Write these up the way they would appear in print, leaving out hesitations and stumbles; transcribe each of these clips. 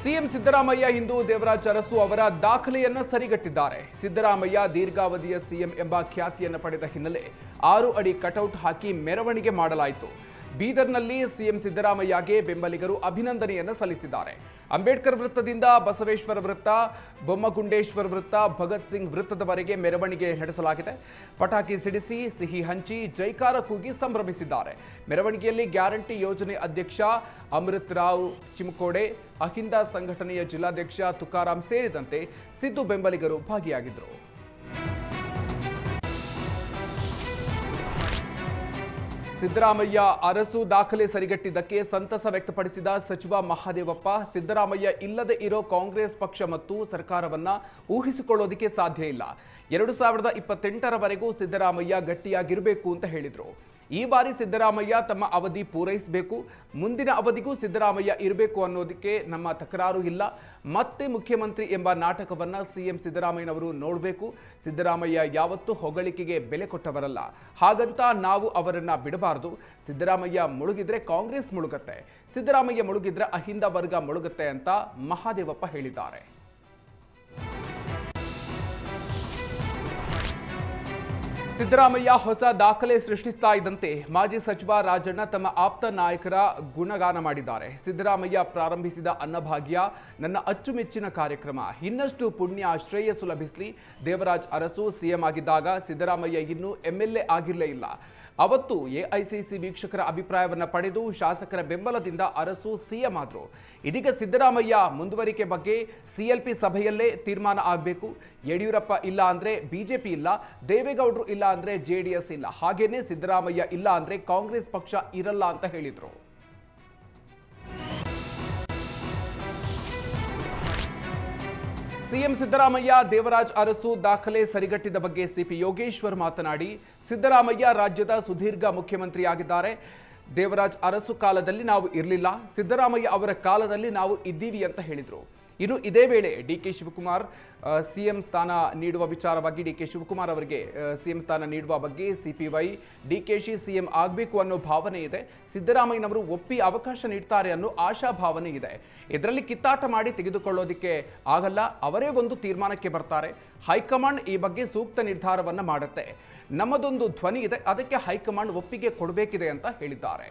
CM Siddaramaiah ಇಂದು ದೇವರಾಜ್ ಅರಸು ಅವರ ದಾಖಲೆಯನ್ನ ಸರಿಗಟ್ಟಿದ್ದಾರೆ. ಸಿದ್ದರಾಮಯ್ಯ ದೀರ್ಘಾವಧಿಯ CM ಎಂಬ ಖ್ಯಾತಿಯನ್ನು ಪಡೆದ ಹಿನ್ನೆಲೆ 6 ಅಡಿ ಕಟೌಟ್ ಹಾಕಿ ಮೆರವಣಿಗೆ ಮಾಡಲಾಯಿತು. ಬೀದರ್ನಲ್ಲಿ ಸಿಎಂ ಸಿದ್ದರಾಮಯ್ಯಗೆ ಬೆಂಬಲಿಗರು ಅಭಿನಂದನೆಯನ್ನು ಸಲ್ಲಿಸಿದ್ದಾರೆ. ಅಂಬೇಡ್ಕರ್ ವೃತ್ತದಿಂದ ಬಸವೇಶ್ವರ ವೃತ್ತ, ಬೊಮ್ಮಗುಂಡೇಶ್ವರ ವೃತ್ತ, ಭಗತ್ ಸಿಂಗ್ ವೃತ್ತದವರೆಗೆ ಮೆರವಣಿಗೆ ನಡೆಸಲಾಗಿದೆ. ಪಟಾಕಿ ಸಿಡಿಸಿ, ಸಿಹಿ ಹಂಚಿ, ಜೈಕಾರ ಕೂಗಿ ಸಂಭ್ರಮಿಸಿದ್ದಾರೆ. ಮೆರವಣಿಗೆಯಲ್ಲಿ ಗ್ಯಾರಂಟಿ ಯೋಜನೆ ಅಧ್ಯಕ್ಷ ಅಮೃತ್ ರಾವ್ ಚಿಮಕೋಡೆ, ಅಹಿಂದ ಸಂಘಟನೆಯ ಜಿಲ್ಲಾಧ್ಯಕ್ಷ ತುಕಾರಾಂ ಸೇರಿದಂತೆ ಸಿದ್ದು ಬೆಂಬಲಿಗರು ಭಾಗಿಯಾಗಿದ್ದರು. ಸಿದ್ದರಾಮಯ್ಯ ಅರಸು ದಾಖಲೆ ಸರಿಗಟ್ಟಿದ್ದಕ್ಕೆ ಸಂತಸ ವ್ಯಕ್ತಪಡಿಸಿದ ಸಚಿವ ಮಹಾದೇವಪ್ಪ, ಸಿದ್ದರಾಮಯ್ಯ ಇಲ್ಲದೆ ಇರೋ ಕಾಂಗ್ರೆಸ್ ಪಕ್ಷ ಮತ್ತು ಸರ್ಕಾರವನ್ನ ಊಹಿಸಿಕೊಳ್ಳೋದಕ್ಕೆ ಸಾಧ್ಯ ಇಲ್ಲ. 2028ರವರೆಗೂ ಸಿದ್ದರಾಮಯ್ಯ ಗಟ್ಟಿಯಾಗಿರಬೇಕು ಅಂತ ಹೇಳಿದರು. ಈ ಬಾರಿ ಸಿದ್ದರಾಮಯ್ಯ ತಮ್ಮ ಅವಧಿ ಪೂರೈಸಬೇಕು, ಮುಂದಿನ ಅವಧಿಗೂ ಸಿದ್ದರಾಮಯ್ಯ ಇರಬೇಕು ಅನ್ನೋದಕ್ಕೆ ನಮ್ಮ ತಕರಾರು ಇಲ್ಲ. ಮತ್ತೆ ಮುಖ್ಯಮಂತ್ರಿ ಎಂಬ ನಾಟಕವನ್ನ ಸಿಎಂ ಸಿದ್ದರಾಮಯ್ಯನವರು ನೋಡಬೇಕು. ಸಿದ್ದರಾಮಯ್ಯ ಯಾವತ್ತೂ ಹೊಗಳಿಕೆಗೆ ಬೆಲೆ ಕೊಟ್ಟವರಲ್ಲ, ಹಾಗಂತ ನಾವು ಅವರನ್ನ ಬಿಡಬಾರದು. ಸಿದ್ದರಾಮಯ್ಯ ಮುಳುಗಿದ್ರೆ ಕಾಂಗ್ರೆಸ್ ಮುಳುಗತ್ತೆ, ಸಿದ್ದರಾಮಯ್ಯ ಮುಳುಗಿದ್ರೆ ಅಹಿಂದ ವರ್ಗ ಮುಳುಗತ್ತೆ ಅಂತ ಮಹಾದೇವಪ್ಪ ಹೇಳಿದ್ದಾರೆ. ಸಿದ್ದರಾಮಯ್ಯ ಹೊಸ ದಾಖಲೆ ಸೃಷ್ಟಿಸ್ತಾ ಇದ್ದಂತೆ ಮಾಜಿ ಸಚಿವ ರಾಜಣ್ಣ ತಮ್ಮ ಆಪ್ತ ನಾಯಕರ ಗುಣಗಾನ ಮಾಡಿದ್ದಾರೆ. ಸಿದ್ದರಾಮಯ್ಯ ಪ್ರಾರಂಭಿಸಿದ ಅನ್ನಭಾಗ್ಯ ನನ್ನ ಅಚ್ಚುಮೆಚ್ಚಿನ ಕಾರ್ಯಕ್ರಮ, ಇನ್ನಷ್ಟು ಪುಣ್ಯ ಶ್ರೇಯಸ್ಸು ಲಭಿಸಲಿ. ದೇವರಾಜ್ ಅರಸು ಸಿಎಂ ಆಗಿದ್ದಾಗ ಸಿದ್ದರಾಮಯ್ಯ ಇನ್ನೂ ಎಂಎಲ್ಎ ಆಗಿರಲೇ ಇಲ್ಲ. ಅವತ್ತು ಎಐಸಿಸಿ ವೀಕ್ಷಕರ ಅಭಿಪ್ರಾಯವನ್ನು ಪಡೆದು ಶಾಸಕರ ಬೆಂಬಲದಿಂದ ಅರಸು ಸಿಎಂ ಆದರು. ಇದೀಗ ಸಿದ್ದರಾಮಯ್ಯ ಮುಂದುವರಿಕೆ ಬಗ್ಗೆ ಸಿಎಲ್ಪಿ ಸಭೆಯಲ್ಲೇ ತೀರ್ಮಾನ ಆಗಬೇಕು. ಯಡಿಯೂರಪ್ಪ ಇಲ್ಲ ಅಂದ್ರೆ ಬಿಜೆಪಿ ಇಲ್ಲ, ದೇವೇಗೌಡರು ಇಲ್ಲ ಅಂದ್ರೆ ಜೆಡಿಎಸ್ ಇಲ್ಲ, ಹಾಗೇನೆ ಸಿದ್ದರಾಮಯ್ಯ ಇಲ್ಲ ಅಂದ್ರೆ ಕಾಂಗ್ರೆಸ್ ಪಕ್ಷ ಇರಲ್ಲ ಅಂತ ಹೇಳಿದರು. ಸಿಎಂ ಸಿದ್ದರಾಮಯ್ಯ ದೇವರಾಜ್ ಅರಸು ದಾಖಲೆ ಸರಿಗಟ್ಟಿದ ಬಗ್ಗೆ ಸಿಪಿ ಯೋಗೇಶ್ವರ್ ಮಾತನಾಡಿ, ಸಿದ್ದರಾಮಯ್ಯ ರಾಜ್ಯದ ಸುದೀರ್ಘ ಮುಖ್ಯಮಂತ್ರಿಯಾಗಿದ್ದಾರೆ. ದೇವರಾಜ್ ಅರಸು ಕಾಲದಲ್ಲಿ ನಾವು ಇರಲಿಲ್ಲ, ಸಿದ್ದರಾಮಯ್ಯ ಅವರ ಕಾಲದಲ್ಲಿ ನಾವು ಇದ್ದೀವಿ ಅಂತ ಹೇಳಿದರು. ಇನ್ನು ಇದೇ ವೇಳೆ ಡಿಕೆ ಶಿವಕುಮಾರ್ ಸಿಎಂ ಸ್ಥಾನ ನೀಡುವ ವಿಚಾರವಾಗಿ ಡಿಕೆ ಶಿವಕುಮಾರ್ ಅವರಿಗೆ ಸಿಎಂ ಸ್ಥಾನ ನೀಡುವ ಬಗ್ಗೆ ಸಿಪಿವೈ ಡಿಕೆಶಿ ಸಿಎಂ ಆಗಬೇಕು ಅನ್ನೋ ಭಾವನೆ ಇದೆ. ಸಿದ್ದರಾಮಯ್ಯನವರು ಒಪ್ಪಿ ಅವಕಾಶ ನೀಡ್ತಾರೆ ಅನ್ನೋ ಆಶಾಭಾವನೆ ಇದೆ. ಇದರಲ್ಲಿ ಕಿತ್ತಾಟ ಮಾಡಿ ತೆಗೆದುಕೊಳ್ಳೋದಿಕ್ಕೆ ಆಗಲ್ಲ, ಅವರೇ ಒಂದು ತೀರ್ಮಾನಕ್ಕೆ ಬರ್ತಾರೆ. ಹೈಕಮಾಂಡ್ ಈ ಬಗ್ಗೆ ಸೂಕ್ತ ನಿರ್ಧಾರವನ್ನ ಮಾಡುತ್ತೆ. ನಮ್ಮದೊಂದು ಧ್ವನಿ ಇದೆ, ಅದಕ್ಕೆ ಹೈಕಮಾಂಡ್ ಒಪ್ಪಿಗೆ ಕೊಡಬೇಕಿದೆ ಅಂತ ಹೇಳಿದ್ದಾರೆ.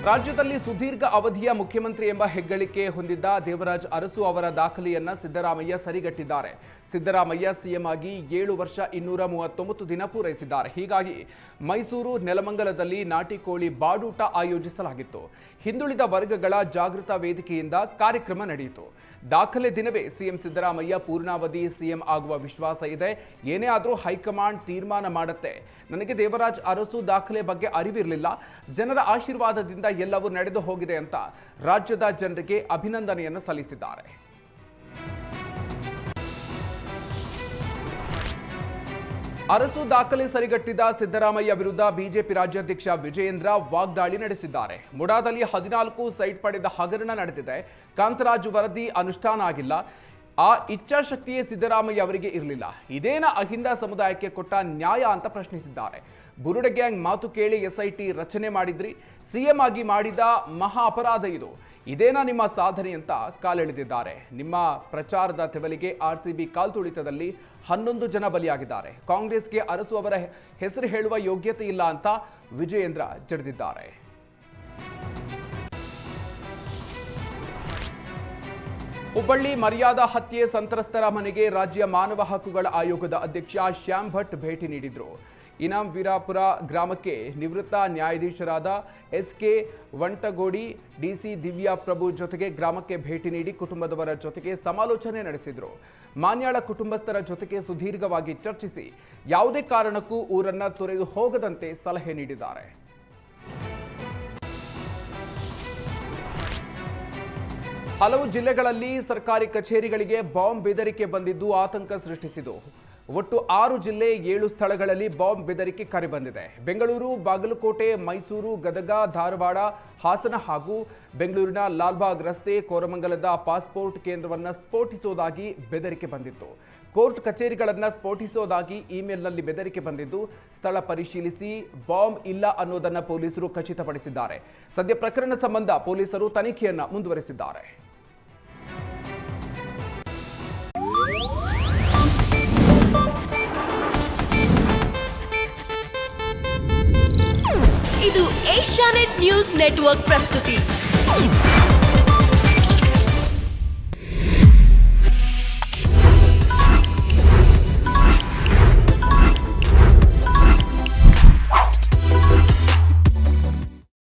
ರಾಜ್ಯದಲ್ಲಿ ಸುದೀರ್ಘ ಅವಧಿಯ ಮುಖ್ಯಮಂತ್ರಿ ಎಂಬ ಹೆಗ್ಗಳಿಕೆ ಹೊಂದಿದ್ದ ದೇವರಾಜ್ ಅರಸು ಅವರ ದಾಖಲೆಯನ್ನ ಸಿದ್ದರಾಮಯ್ಯ ಸರಿಗಟ್ಟಿದ್ದಾರೆ. ಸಿದ್ದರಾಮಯ್ಯ ಸಿಎಂ ಆಗಿ 7 ವರ್ಷ 239 ದಿನ ಪೂರೈಸಿದ್ದಾರೆ. ಹೀಗಾಗಿ ಮೈಸೂರು ನೆಲಮಂಗಲದಲ್ಲಿ ನಾಟಿ ಕೋಳಿ ಬಾಡೂಟ ಆಯೋಜಿಸಲಾಗಿತ್ತು. ಹಿಂದುಳಿದ ವರ್ಗಗಳ ಜಾಗೃತ ವೇದಿಕೆಯಿಂದ ಕಾರ್ಯಕ್ರಮ ನಡೆಯಿತು. ದಾಖಲೆ ದಿನವೇ ಸಿಎಂ ಸಿದ್ದರಾಮಯ್ಯ ಪೂರ್ಣಾವಧಿ ಸಿಎಂ ಆಗುವ ವಿಶ್ವಾಸ ಇದೆ. ಏನೇ ಆದರೂ ಹೈಕಮಾಂಡ್ ತೀರ್ಮಾನ ಮಾಡುತ್ತೆ. ನನಗೆ ದೇವರಾಜ್ ಅರಸು ದಾಖಲೆ ಬಗ್ಗೆ ಅರಿವಿರಲಿಲ್ಲ, ಜನರ ಆಶೀರ್ವಾದದಿಂದ ಎಲ್ಲವೂ ನಡೆದು ಹೋಗಿದೆ ಅಂತ ರಾಜ್ಯದ ಜನರಿಗೆ ಅಭಿನಂದನೆಯನ್ನು ಸಲ್ಲಿಸಿದ್ದಾರೆ. ಅರಸು ದಾಖಲೆ ಸರಿಗಟ್ಟಿದ ಸಿದ್ದರಾಮಯ್ಯ ವಿರುದ್ಧ ಬಿಜೆಪಿ ರಾಜ್ಯಾಧ್ಯಕ್ಷ ವಿಜಯೇಂದ್ರ ವಾಗ್ದಾಳಿ ನಡೆಸಿದ್ದಾರೆ. ಮುಡಾದಲ್ಲಿ 14 ಸೈಟ್ ಪಡೆದ ಹಗರಣ ನಡೆದಿದೆ. ಕಾಂತರಾಜು ವರದಿ ಅನುಷ್ಠಾನ ಆಗಿಲ್ಲ. ಆ ಇಚ್ಛಾಶಕ್ತಿಯೇ ಸಿದ್ದರಾಮಯ್ಯ ಅವರಿಗೆ ಇರಲಿಲ್ಲ. ಇದೇನ ಅಹಿಂದ ಸಮುದಾಯಕ್ಕೆ ಕೊಟ್ಟ ನ್ಯಾಯ ಅಂತ ಪ್ರಶ್ನಿಸಿದ್ದಾರೆ. ಬುರುಡೆ ಗ್ಯಾಂಗ್ ಮಾತು ಕೇಳಿ ಎಸ್ಐಟಿ ರಚನೆ ಮಾಡಿದ್ರಿ, ಸಿಎಂ ಆಗಿ ಮಾಡಿದ ಮಹಾ ಅಪರಾಧ ಇದು. ಇದೇನಾ ನಿಮ್ಮ ಸಾಧನೆ ಅಂತ ಕಾಲೆಳೆದಿದ್ದಾರೆ. ನಿಮ್ಮ ಪ್ರಚಾರದ ತೆವಲಿಗೆ ಆರ್ಸಿಬಿ ಕಾಲ್ತುಳಿತದಲ್ಲಿ 11 ಜನ ಬಲಿಯಾಗಿದ್ದಾರೆ. ಕಾಂಗ್ರೆಸ್ಗೆ ಅರಸು ಅವರ ಹೆಸರು ಹೇಳುವ ಯೋಗ್ಯತೆ ಇಲ್ಲ ಅಂತ ವಿಜಯೇಂದ್ರ ಜಡಿದಿದ್ದಾರೆ. ಹುಬ್ಬಳ್ಳಿ ಮರ್ಯಾದಾ ಹತ್ಯೆ ಸಂತ್ರಸ್ತರ ಮನೆಗೆ ರಾಜ್ಯ ಮಾನವ ಹಕ್ಕುಗಳ ಆಯೋಗದ ಅಧ್ಯಕ್ಷ ಶ್ಯಾಮ್ ಭಟ್ ಭೇಟಿ ನೀಡಿದರು. ಇನಾಂ ವೀರಾಪುರ ಗ್ರಾಮಕ್ಕೆ ನಿವೃತ್ತ ನ್ಯಾಯಾಧೀಶರಾದ ಎಸ್ಕೆ ವಂಟಗೋಡಿ, ಡಿಸಿ ದಿವ್ಯಾ ಪ್ರಭು ಜೊತೆಗೆ ಗ್ರಾಮಕ್ಕೆ ಭೇಟಿ ನೀಡಿ ಕುಟುಂಬದವರ ಜೊತೆಗೆ ಸಮಾಲೋಚನೆ ನಡೆಸಿದರು. ಮಾನ್ಯಾಳ ಕುಟುಂಬಸ್ಥರ ಜೊತೆಗೆ ಸುದೀರ್ಘವಾಗಿ ಚರ್ಚಿಸಿ ಯಾವುದೇ ಕಾರಣಕ್ಕೂ ಊರನ್ನ ತೊರೆದು ಹೋಗದಂತೆ ಸಲಹೆ ನೀಡಿದ್ದಾರೆ. ಹಲವು ಜಿಲ್ಲೆಗಳಲ್ಲಿ ಸರ್ಕಾರಿ ಕಚೇರಿಗಳಿಗೆ ಬಾಂಬ್ ಬೆದರಿಕೆ ಬಂದಿದ್ದು ಆತಂಕ ಸೃಷ್ಟಿಸಿತು. ಒಟ್ಟು 6 ಜಿಲ್ಲೆ 7 ಸ್ಥಳಗಳಲ್ಲಿ ಬಾಂಬ್ ಬೆದರಿಕೆ ಕರೆ ಬಂದಿದೆ. ಬೆಂಗಳೂರು, ಬಾಗಲಕೋಟೆ, ಮೈಸೂರು, ಗದಗ, ಧಾರವಾಡ, ಹಾಸನ ಹಾಗೂ ಬೆಂಗಳೂರಿನ ಲಾಲ್ಬಾಗ್ ರಸ್ತೆ, ಕೋರಮಂಗಲದ ಪಾಸ್ಪೋರ್ಟ್ ಕೇಂದ್ರವನ್ನು ಸ್ಫೋಟಿಸುವುದಾಗಿ ಬೆದರಿಕೆ ಬಂದಿತ್ತು. ಕೋರ್ಟ್ ಕಚೇರಿಗಳನ್ನು ಸ್ಫೋಟಿಸೋದಾಗಿ ಇಮೇಲ್ನಲ್ಲಿ ಬೆದರಿಕೆ ಬಂದಿದ್ದು, ಸ್ಥಳ ಪರಿಶೀಲಿಸಿ ಬಾಂಬ್ ಇಲ್ಲ ಅನ್ನೋದನ್ನ ಪೊಲೀಸರು ಖಚಿತಪಡಿಸಿದ್ದಾರೆ. ಸದ್ಯ ಪ್ರಕರಣ ಸಂಬಂಧ ಪೊಲೀಸರು ತನಿಖೆಯನ್ನ ಮುಂದುವರೆಸಿದ್ದಾರೆ. ಇದು ಏಷ್ಯಾನೆಟ್ ನ್ಯೂಸ್ ನೆಟ್ವರ್ಕ್ ಪ್ರಸ್ತುತಿ.